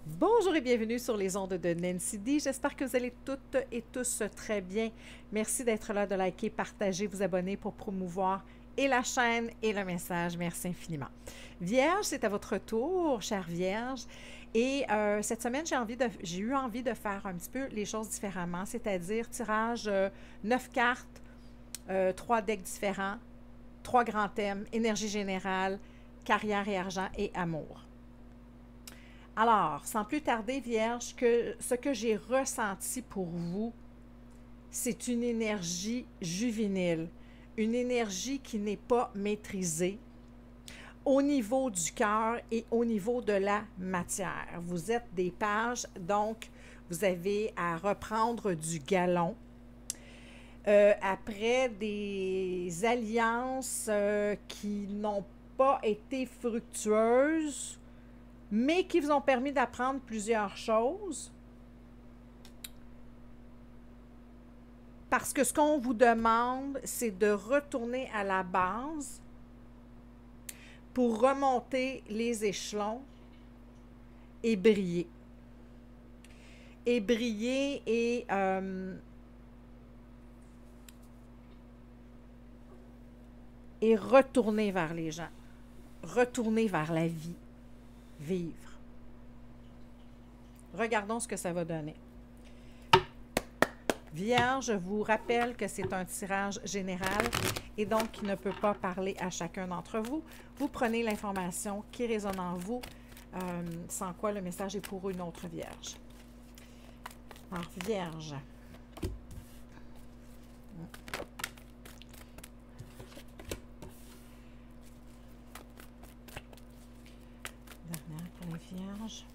Bonjour et bienvenue sur les ondes de Nancy D. J'espère que vous allez toutes et tous très bien. Merci d'être là, de liker, partager, vous abonner pour promouvoir et la chaîne et le message. Merci infiniment. Vierge, c'est à votre tour, chère Vierge. Et cette semaine, j'ai eu envie de faire un petit peu les choses différemment, c'est-à-dire tirage 9 cartes, 3 decks différents, 3 grands thèmes, énergie générale, carrière et argent et amour. Alors, sans plus tarder, Vierge, que ce que j'ai ressenti pour vous, c'est une énergie juvénile, une énergie qui n'est pas maîtrisée au niveau du cœur et au niveau de la matière. Vous êtes des pages, donc vous avez à reprendre du galon. Après des alliances qui n'ont pas été fructueuses, mais qui vous ont permis d'apprendre plusieurs choses. Parce que ce qu'on vous demande, c'est de retourner à la base pour remonter les échelons et briller. Et briller et retourner vers les gens. Retourner vers la vie. Vivre. Regardons ce que ça va donner. Vierge, je vous rappelle que c'est un tirage général et donc qui ne peut pas parler à chacun d'entre vous. Vous prenez l'information qui résonne en vous, sans quoi le message est pour une autre Vierge. Alors, Vierge. Dernière pour les Vierges.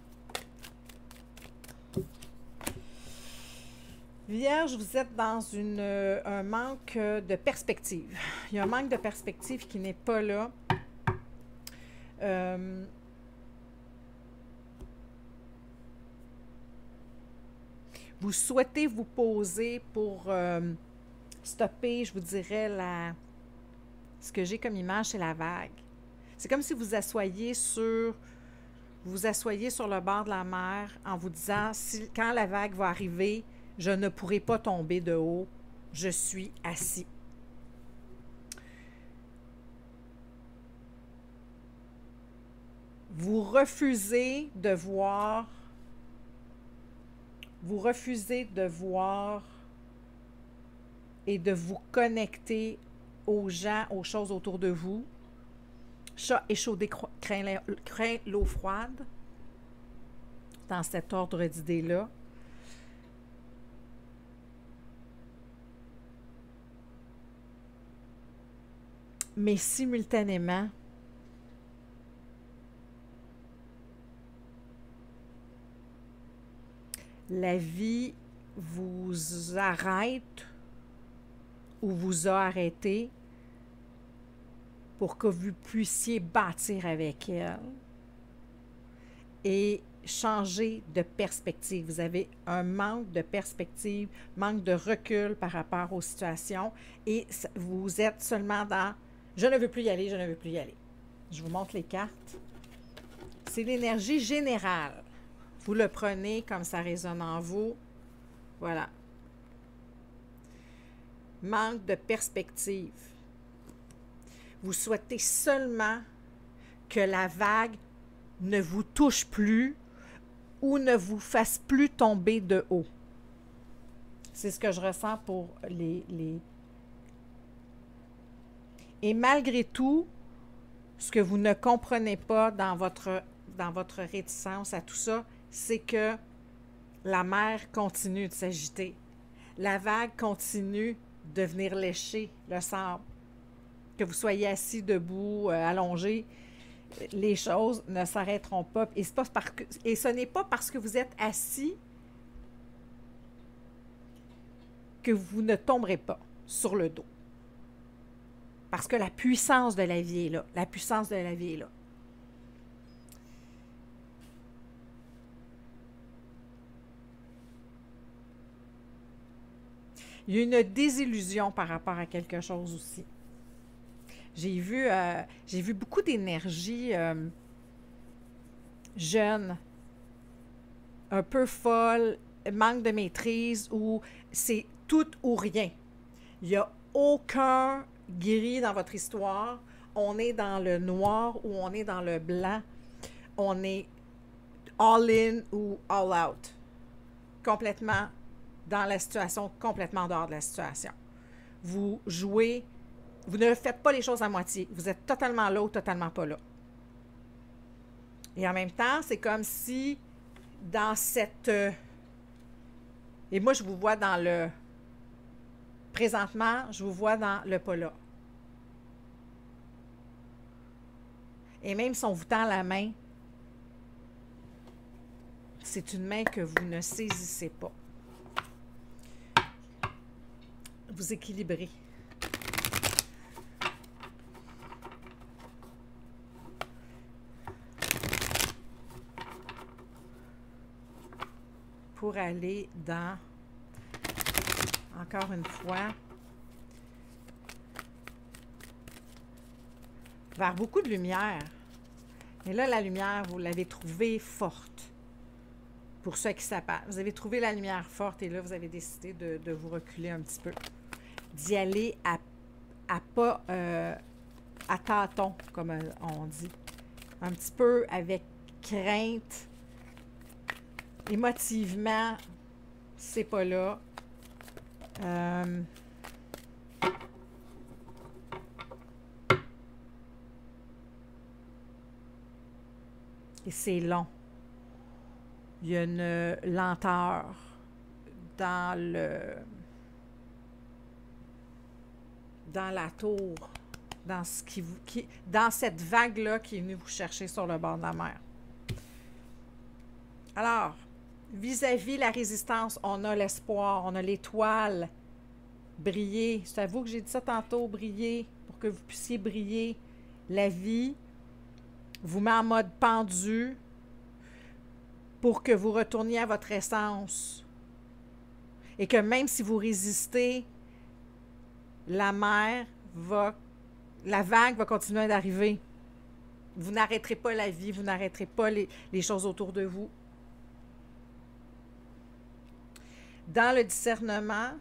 Vierge, vous êtes dans un manque de perspective. Il y a un manque de perspective qui n'est pas là. Vous souhaitez vous poser pour stopper, je vous dirais, ce que j'ai comme image, c'est la vague. C'est comme si vous vous assoyiez sur le bord de la mer en vous disant, quand la vague va arriver, je ne pourrai pas tomber de haut, je suis assis. Vous refusez de voir et de vous connecter aux gens, aux choses autour de vous. Chat échaudé craint l'eau froide, dans cet ordre d'idées-là. Mais simultanément, la vie vous arrête ou vous a arrêté pour que vous puissiez bâtir avec elle et changer de perspective. Vous avez un manque de perspective, manque de recul par rapport aux situations et vous êtes seulement dans « je ne veux plus y aller, je ne veux plus y aller ». Je vous montre les cartes. C'est l'énergie générale. Vous le prenez comme ça résonne en vous. Voilà. Manque de perspective. Vous souhaitez seulement que la vague ne vous touche plus ou ne vous fasse plus tomber de haut. C'est ce que je ressens pour les... Et malgré tout, ce que vous ne comprenez pas dans votre réticence à tout ça, c'est que la mer continue de s'agiter. La vague continue de venir lécher le sable. Que vous soyez assis, debout, allongé, les choses ne s'arrêteront pas. Et ce n'est pas parce que vous êtes assis que vous ne tomberez pas sur le dos. Parce que la puissance de la vie est là. La puissance de la vie est là. Il y a une désillusion par rapport à quelque chose aussi. J'ai vu beaucoup d'énergie jeune un peu folle, manque de maîtrise, ou c'est tout ou rien. Il n'y a aucun gris dans votre histoire. On est dans le noir ou on est dans le blanc. On est all in ou all out. Complètement dans la situation, complètement dehors de la situation. Vous jouez, vous ne faites pas les choses à moitié. Vous êtes totalement là ou totalement pas là. Et en même temps, c'est comme si dans cette... et moi, je vous vois dans le... Présentement, je vous vois dans le pas là. Et même si on vous tend la main, c'est une main que vous ne saisissez pas. Vous équilibrez. Pour aller dans, encore une fois, vers beaucoup de lumière. Et là, la lumière, vous l'avez trouvée forte. Pour ceux qui s'appellent. Vous avez trouvé la lumière forte et là, vous avez décidé de vous reculer un petit peu. D'y aller à pas à tâtons, comme on dit. Un petit peu avec crainte. Émotivement, c'est pas là. Et c'est long. Il y a une lenteur dans la tour, dans ce dans cette vague-là qui est venue vous chercher sur le bord de la mer. Alors, vis-à-vis la résistance, on a l'espoir, on a l'étoile. Briller. C'est à vous que j'ai dit ça tantôt, briller, pour que vous puissiez briller. La vie vous met en mode pendu pour que vous retourniez à votre essence. Et que même si vous résistez, la vague va continuer d'arriver. Vous n'arrêterez pas la vie, vous n'arrêterez pas les choses autour de vous. Dans le discernement,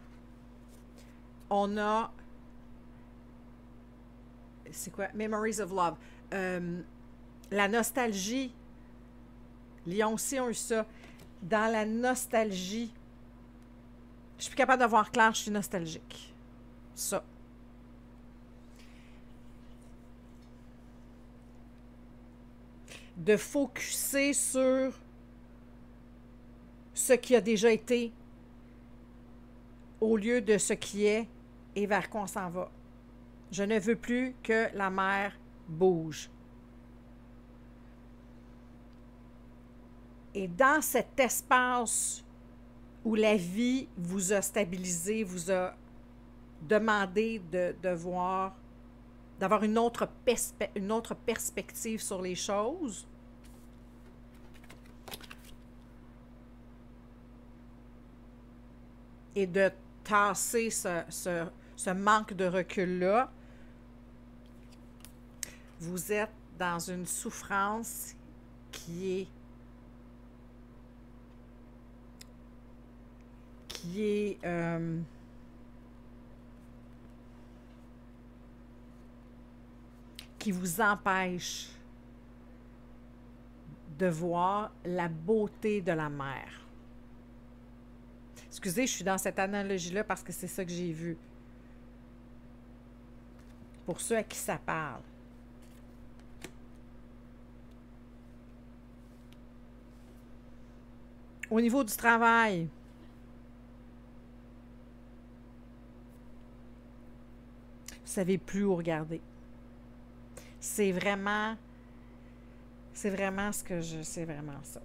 on a... C'est quoi? Memories of Love. La nostalgie. Lion aussi ont eu ça. Dans la nostalgie, je suis plus capable de voir clair, je suis nostalgique. Ça. De focusser sur ce qui a déjà été au lieu de ce qui est et vers quoi on s'en va. Je ne veux plus que la mer bouge. Et dans cet espace où la vie vous a stabilisé, vous a demandé de voir, d'avoir une autre perspective sur les choses, et de tasser ce manque de recul-là, vous êtes dans une souffrance qui vous empêche de voir la beauté de la mer. Excusez, je suis dans cette analogie-là parce que c'est ça que j'ai vu. Pour ceux à qui ça parle. Au niveau du travail, vous ne savez plus où regarder. C'est vraiment ce que c'est vraiment ça.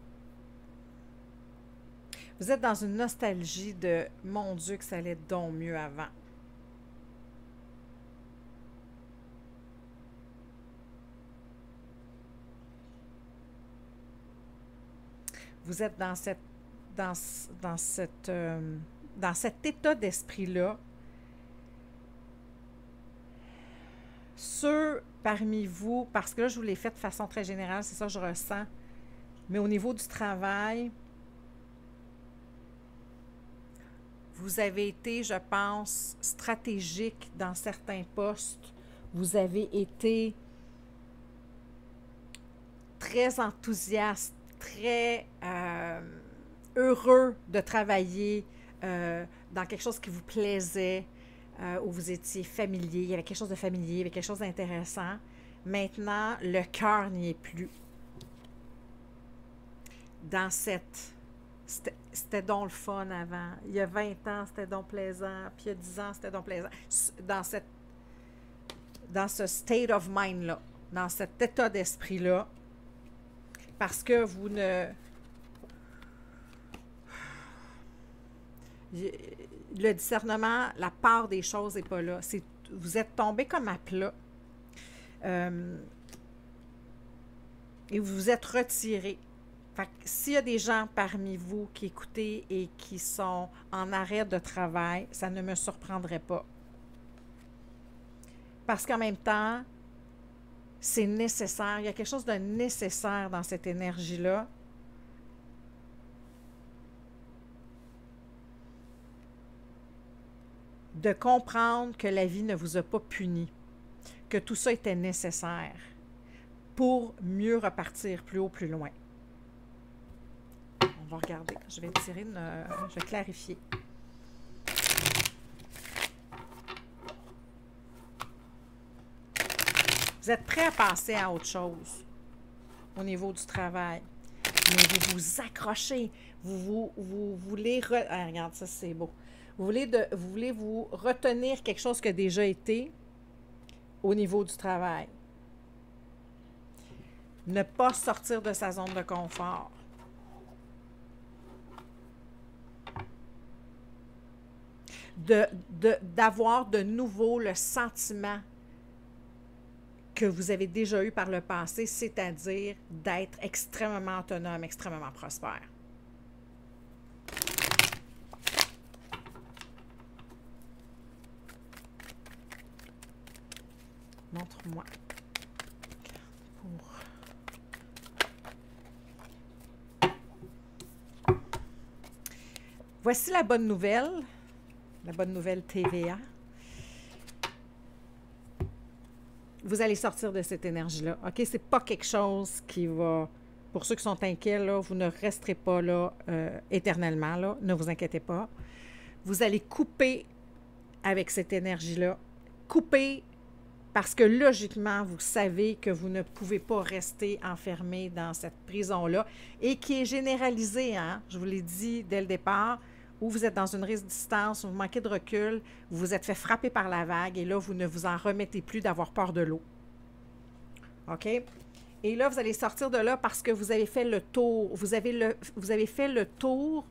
Vous êtes dans une nostalgie de « Mon Dieu, que ça allait donc mieux avant ». Vous êtes dans cet état d'esprit-là. Ceux parmi vous, parce que là, je vous l'ai fait de façon très générale, c'est ça que je ressens, mais au niveau du travail, Vous avez été, je pense, stratégique dans certains postes. Vous avez été très enthousiaste, très heureux de travailler dans quelque chose qui vous plaisait, où vous étiez familier, il y avait quelque chose de familier, il y avait quelque chose d'intéressant. Maintenant, le cœur n'y est plus. Dans cette... C'était donc le fun avant. Il y a 20 ans, c'était donc plaisant. Puis il y a 10 ans, c'était donc plaisant. Dans ce state of mind-là, dans cet état d'esprit-là, parce que vous ne... Le discernement, la part des choses n'est pas là. Vous êtes tombé comme à plat. Et vous vous êtes retiré. Fait que s'il y a des gens parmi vous qui écoutez et qui sont en arrêt de travail, ça ne me surprendrait pas. Parce qu'en même temps, c'est nécessaire. Il y a quelque chose de nécessaire dans cette énergie-là. De comprendre que la vie ne vous a pas puni, que tout ça était nécessaire pour mieux repartir plus haut, plus loin. On va regarder. Je vais tirer je vais clarifier. Vous êtes prêt à passer à autre chose au niveau du travail. Mais vous vous accrochez. Vous voulez... Ah, regarde, ça, c'est beau. Vous voulez vous retenir quelque chose qui a déjà été au niveau du travail. Ne pas sortir de sa zone de confort. D'avoir de nouveau le sentiment que vous avez déjà eu par le passé, c'est-à-dire d'être extrêmement autonome, extrêmement prospère. Montre-moi. Voici la bonne nouvelle TVA. Vous allez sortir de cette énergie-là. OK? C'est pas quelque chose qui va... Pour ceux qui sont inquiets, là, vous ne resterez pas là éternellement. Là. Ne vous inquiétez pas. Vous allez couper avec cette énergie-là. Couper parce que logiquement, vous savez que vous ne pouvez pas rester enfermé dans cette prison-là et qui est généralisée, hein? Je vous l'ai dit dès le départ, où vous êtes dans une résistance, vous manquez de recul, vous vous êtes fait frapper par la vague et là, vous ne vous en remettez plus d'avoir peur de l'eau. OK? Et là, vous allez sortir de là parce que vous avez fait le tour. Vous avez fait le tour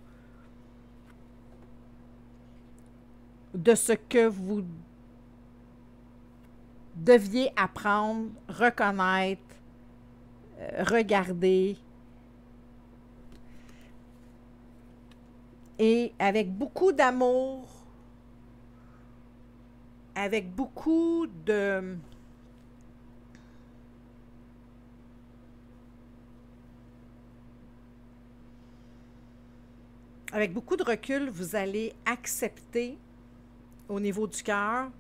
de ce que vous deviez apprendre, reconnaître, regarder. Et avec beaucoup d'amour, avec beaucoup de... Avec beaucoup de recul, vous allez accepter au niveau du cœur,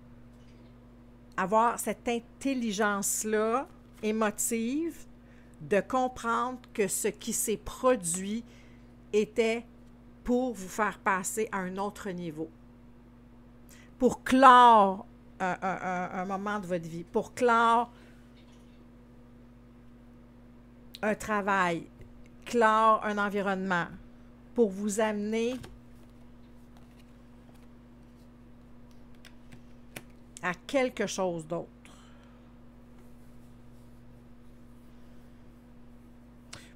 avoir cette intelligence-là émotive de comprendre que ce qui s'est produit était pour vous faire passer à un autre niveau, pour clore un moment de votre vie, pour clore un travail, clore un environnement, pour vous amener à quelque chose d'autre.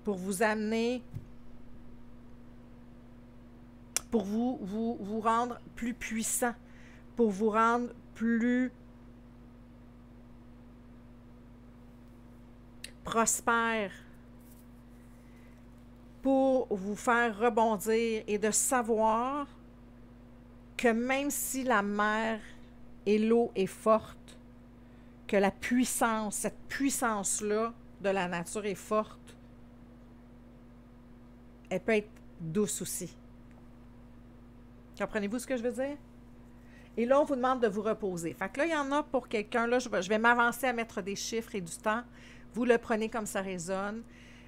Pour vous amener, pour vous rendre plus puissant, pour vous rendre plus prospère, pour vous faire rebondir et de savoir que même si la mer et l'eau est forte, que la puissance, cette puissance-là de la nature est forte, elle peut être douce aussi. Comprenez-vous ce que je veux dire? Et là, on vous demande de vous reposer. Fait que là, il y en a pour quelqu'un, là, je vais m'avancer à mettre des chiffres et du temps. Vous le prenez comme ça résonne.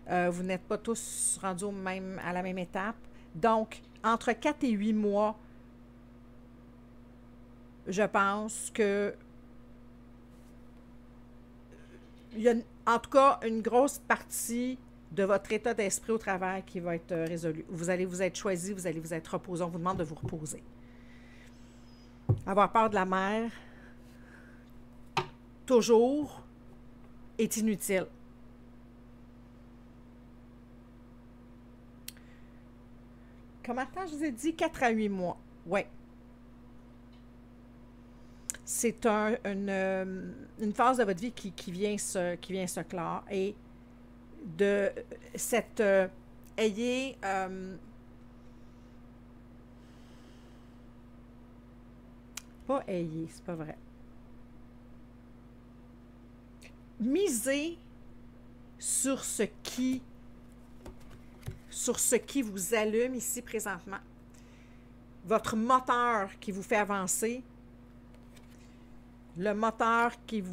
Vous n'êtes pas tous rendus à la même étape. Donc, entre 4 et 8 mois, je pense que il y a en tout cas une grosse partie de votre état d'esprit au travail qui va être résolu. Vous allez vous être choisi, vous allez vous être reposé. On vous demande de vous reposer. Avoir peur de la mer, toujours, est inutile. Combien de temps je vous ai dit? 4 à 8 mois. Oui. C'est une phase de votre vie qui vient se clore. Et de cette... ayez... pas ayez, c'est pas vrai. Misez sur ce qui vous allume ici présentement. Votre moteur qui vous fait avancer. Le moteur qui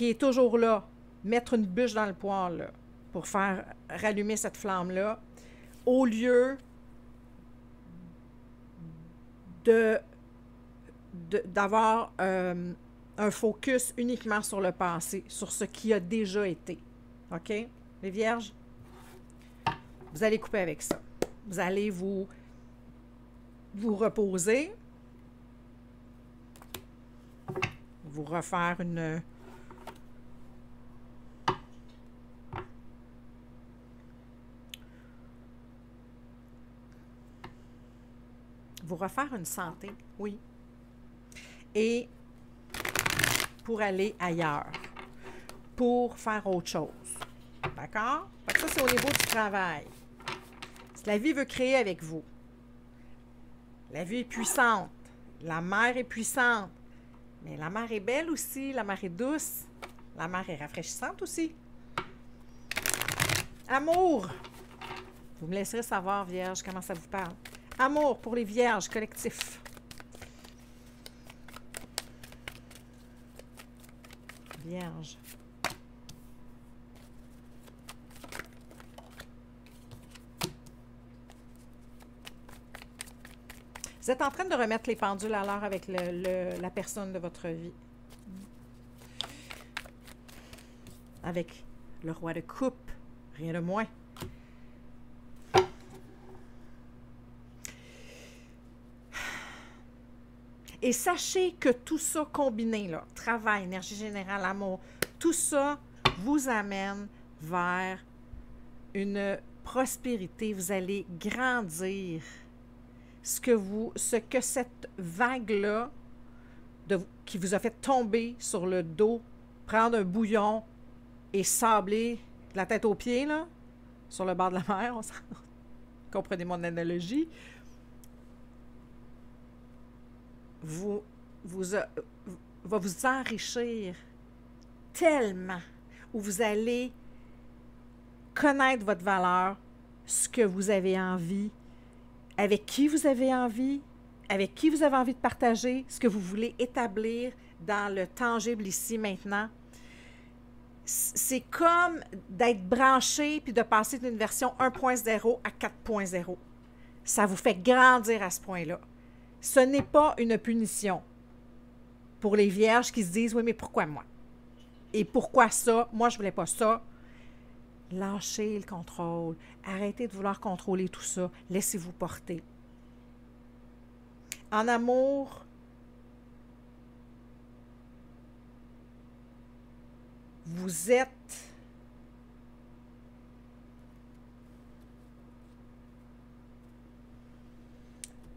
est toujours là. Mettre une bûche dans le poêle là, pour faire rallumer cette flamme-là, au lieu d'avoir un focus uniquement sur le passé, sur ce qui a déjà été. OK? Les vierges, vous allez couper avec ça. Vous allez vous reposer, vous refaire une santé, oui. Et pour aller ailleurs, pour faire autre chose. D'accord? Ça, c'est au niveau du travail. Si la vie veut créer avec vous, la vie est puissante, la mer est puissante, mais la mer est belle aussi, la mer est douce, la mer est rafraîchissante aussi. Amour! Vous me laisserez savoir, Vierge, comment ça vous parle. Amour pour les Vierges, collectif. Vierge. Vous êtes en train de remettre les pendules à l'heure avec la personne de votre vie. Avec le roi de coupe, rien de moins. Et sachez que tout ça combiné, là, travail, énergie générale, amour, tout ça vous amène vers une prospérité. Vous allez grandir. Ce que cette vague-là qui vous a fait tomber sur le dos, prendre un bouillon et sabler de la tête aux pieds, là, sur le bord de la mer, comprenez mon analogie, va vous enrichir tellement, où vous allez connaître votre valeur, ce que vous avez envie, avec qui vous avez envie de partager, ce que vous voulez établir dans le tangible ici, maintenant. C'est comme d'être branché puis de passer d'une version 1.0 à 4.0. Ça vous fait grandir à ce point-là. Ce n'est pas une punition pour les vierges qui se disent « Oui, mais pourquoi moi? Et pourquoi ça? Moi, je ne voulais pas ça. » Lâchez le contrôle. Arrêtez de vouloir contrôler tout ça. Laissez-vous porter. En amour, vous êtes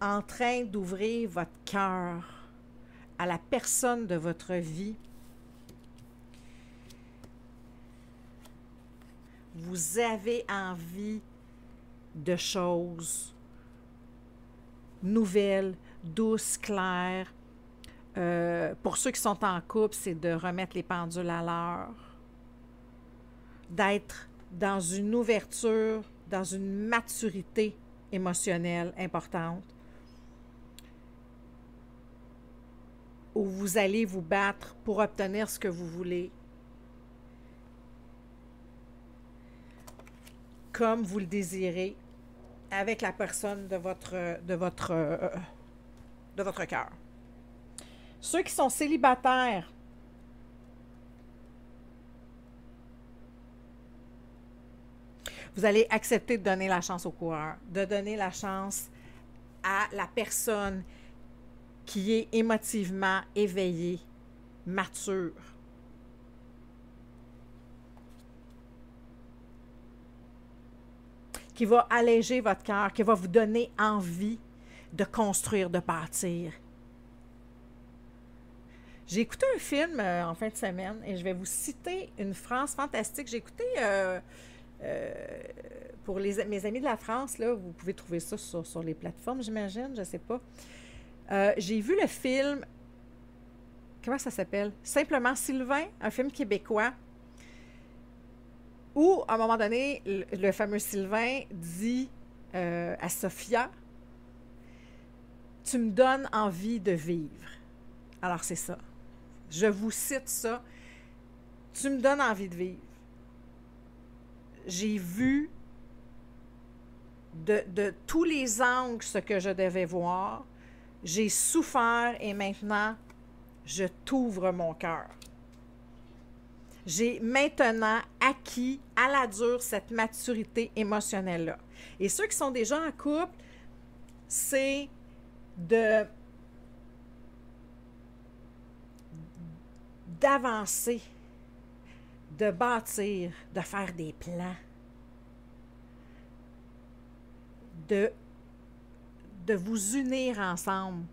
en train d'ouvrir votre cœur à la personne de votre vie. Vous avez envie de choses nouvelles, douces, claires. Pour ceux qui sont en couple, c'est de remettre les pendules à l'heure, d'être dans une ouverture, dans une maturité émotionnelle importante. où vous allez vous battre pour obtenir ce que vous voulez, comme vous le désirez, avec la personne de votre cœur. Ceux qui sont célibataires, vous allez accepter de donner la chance au coureur, de donner la chance à la personne qui est émotivement éveillée, mature. Qui va alléger votre cœur, qui va vous donner envie de construire, de bâtir. J'ai écouté un film en fin de semaine et je vais vous citer une phrase fantastique. J'ai écouté, pour mes amis de la France, là, vous pouvez trouver ça sur les plateformes, j'imagine, je ne sais pas. J'ai vu le film, comment ça s'appelle? Simplement Sylvain, un film québécois, où, à un moment donné, le fameux Sylvain dit à Sophia, « Tu me donnes envie de vivre. » Alors, c'est ça. Je vous cite ça. « Tu me donnes envie de vivre. » J'ai vu de tous les angles ce que je devais voir. J'ai souffert et maintenant, je t'ouvre mon cœur. J'ai maintenant acquis à la dure cette maturité émotionnelle-là. Et ceux qui sont déjà en couple, c'est d'avancer, de bâtir, de faire des plans, de vous unir ensemble.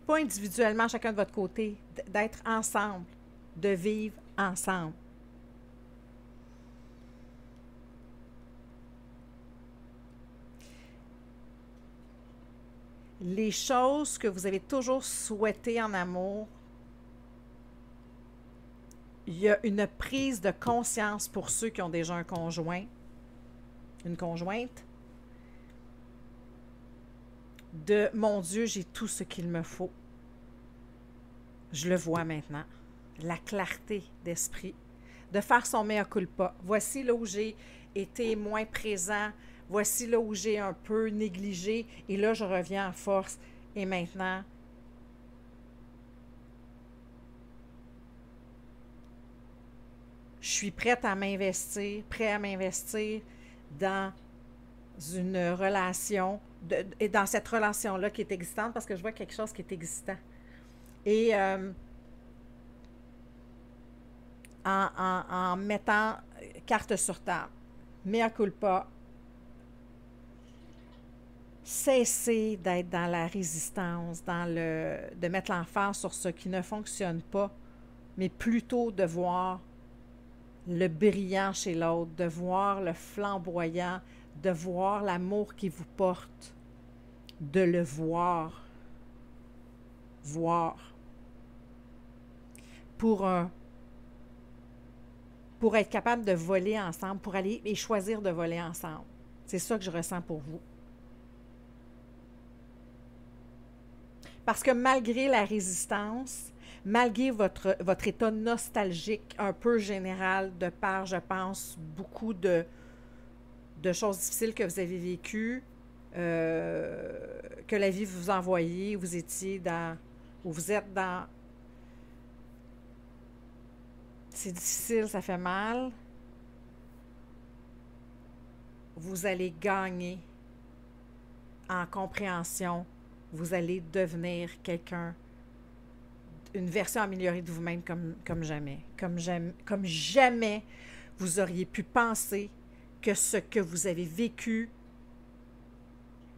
Pas individuellement, chacun de votre côté, d'être ensemble, de vivre ensemble. Les choses que vous avez toujours souhaitées en amour, il y a une prise de conscience pour ceux qui ont déjà un conjoint, une conjointe, de « Mon Dieu, j'ai tout ce qu'il me faut. » Je le vois maintenant. La clarté d'esprit, de faire son mea culpa. Voici là où j'ai été moins présent. Voici là où j'ai un peu négligé. Et là, je reviens en force. Et maintenant, je suis prête à m'investir, prêt à m'investir dans une relation, et dans cette relation-là qui est existante, parce que je vois quelque chose qui est existant. Et en mettant carte sur table, mea culpa, cesser d'être dans la résistance, de mettre l'emphase sur ce qui ne fonctionne pas, mais plutôt de voir le brillant chez l'autre, de voir le flamboyant, de voir l'amour qui vous porte, de le voir. Pour être capable de voler ensemble, pour aller et choisir de voler ensemble. C'est ça que je ressens pour vous. Parce que malgré la résistance, malgré votre état nostalgique un peu général de par, je pense, beaucoup de choses difficiles que vous avez vécues, que la vie vous a envoyées, vous étiez dans, ou vous êtes dans, c'est difficile, ça fait mal, vous allez gagner en compréhension, vous allez devenir quelqu'un, une version améliorée de vous-même comme jamais. Comme jamais vous auriez pu penser que ce que vous avez vécu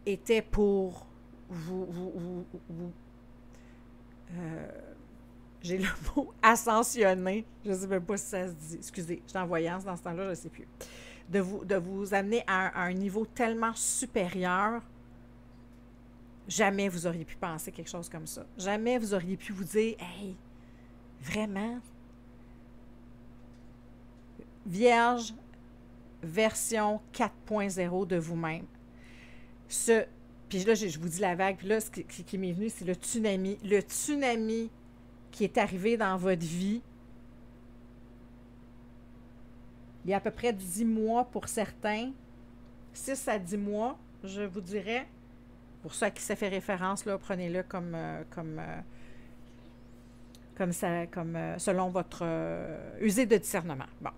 était pour vous j'ai le mot ascensionner. Je ne sais même pas si ça se dit. Excusez, je suis en voyance dans ce temps-là, je ne sais plus. De vous amener à un niveau tellement supérieur. Jamais vous auriez pu penser quelque chose comme ça. Jamais vous auriez pu vous dire, hey, vraiment? Vierge, version 4.0 de vous-même. Puis là, je vous dis la vague. Puis là, ce qui m'est venu, c'est le tsunami. Le tsunami qui est arrivé dans votre vie il y a à peu près 10 mois pour certains. 6 à 10 mois, je vous dirais. Pour ceux à qui ça fait référence, là, prenez-le comme selon votre usée de discernement. Bon.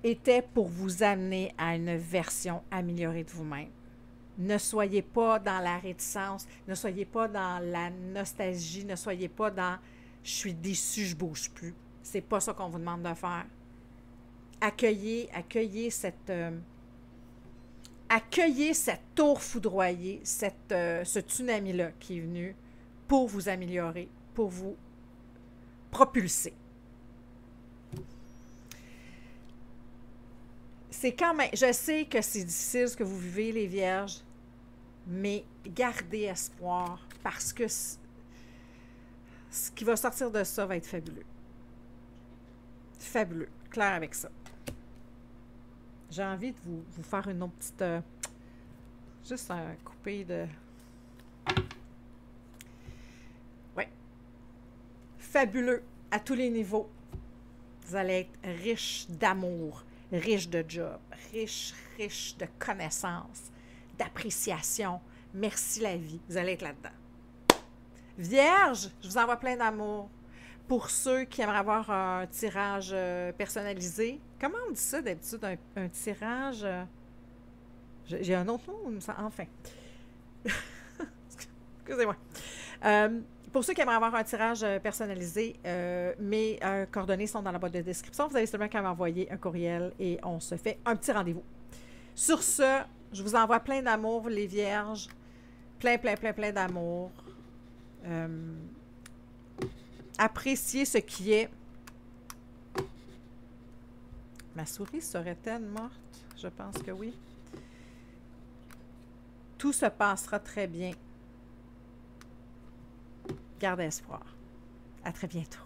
Était pour vous amener à une version améliorée de vous-même. Ne soyez pas dans la réticence, ne soyez pas dans la nostalgie, ne soyez pas dans « je suis déçu, je bouge plus ». C'est pas ça qu'on vous demande de faire. Accueillez cette tour foudroyée, ce tsunami-là qui est venu pour vous améliorer, pour vous propulser. C'est quand même, je sais que c'est difficile ce que vous vivez, les vierges, mais gardez espoir parce que ce qui va sortir de ça va être fabuleux. Fabuleux. Clair avec ça. J'ai envie de vous faire une autre petite... juste un coupé de... Ouais. Fabuleux à tous les niveaux. Vous allez être riche d'amour, riche de job, riche de connaissances, d'appréciation. Merci la vie. Vous allez être là-dedans. Vierge, je vous envoie plein d'amour. Pour ceux qui aimeraient avoir un tirage personnalisé, comment on dit ça d'habitude, un tirage... j'ai un autre mot, enfin. Excusez-moi. Pour ceux qui aimeraient avoir un tirage personnalisé, mes coordonnées sont dans la boîte de description. Vous avez seulement qu'à m'envoyer un courriel et on se fait un petit rendez-vous. Sur ce, je vous envoie plein d'amour, les vierges. Plein d'amour. Appréciez ce qui est. Ma souris serait-elle morte? Je pense que oui. Tout se passera très bien. Gardez espoir. À très bientôt.